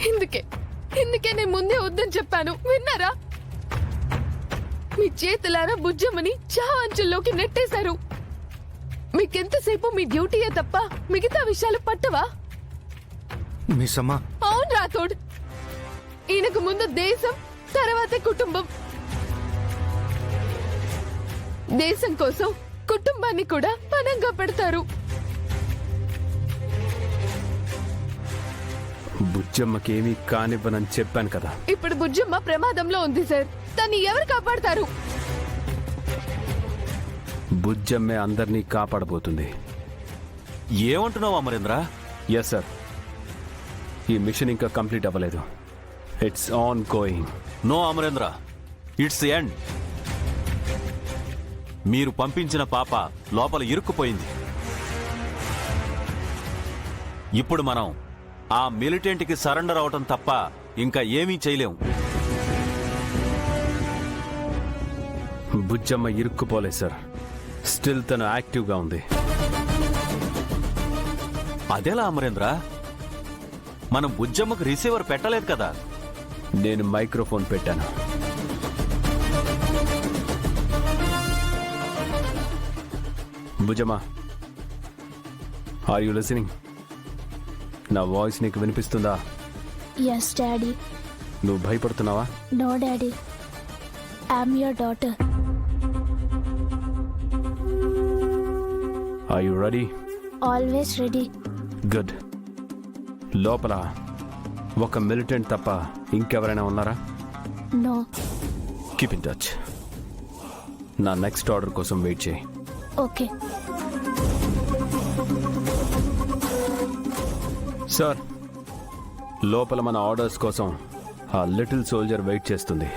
ఇందుకే నేను ముందే వద్దని చెప్పాను. విన్నారా? మీ చేతులారా బుజ్జమ్మని చావంచుల్లోకి నెట్టేశారు. మీకెంతసేపు మీ డ్యూటీయే తప్ప మిగతా విషయాలు పట్టవా? అవును రాథోడ్, ఈయనకు ముందు దేశం, తర్వాతే కుటుంబం. దేశం కోసం కుటుంబాన్ని కూడా పనంగా పెడతారు. బుజ్జమ్మకేమీ కానివ్వనని చెప్పాను కదా. ఇప్పుడు బుజ్జమ్మ ప్రమాదంలో ఉంది సార్. తన్ని ఎవరు కాపాడతారు? బుజ్జమ్మే అందరినీ కాపాడబోతుంది. ఏమంటున్నావు అమరేంద్ర? ఎస్ సార్, ఈ మిషన్ ఇంకా కంప్లీట్ అవ్వలేదు. It's ongoing. No Amarendra, it's end. మీరు పంపించిన పాప లోపల ఇరుక్కుపోయింది. ఇప్పుడు మనం ఆ మిలిటెంట్కి సరెండర్ అవటం తప్ప ఇంకా ఏమీ చేయలేం. బుజ్జమ్మ ఇరుక్కుపోలేదు సార్. స్టిల్ తను యాక్టివ్గా ఉంది. అదెలా అమరేంద్ర? మనం బుజ్జమ్మకు రిసీవర్ పెట్టలేదు కదా. నేను మైక్రోఫోన్ పెట్టాను. Bujjamma, are you listening? నా వాయిస్ నీకు వినిపిస్తుందా? Yes, Daddy. నువ్వు భయపడుతున్నావా? No, Daddy. I'm your daughter. Are you ready? Always ready. Good. లోపల ఒక మిలిటెంట్ తప్ప ఇంకెవరైనా ఉన్నారా? No. Keep in touch. నా నెక్స్ట్ ఆర్డర్ కోసం వెయిట్ చేయి. Okay. సార్, లోపల మన ఆర్డర్స్ కోసం ఆ లిటిల్ సోల్జర్ వెయిట్ చేస్తుంది.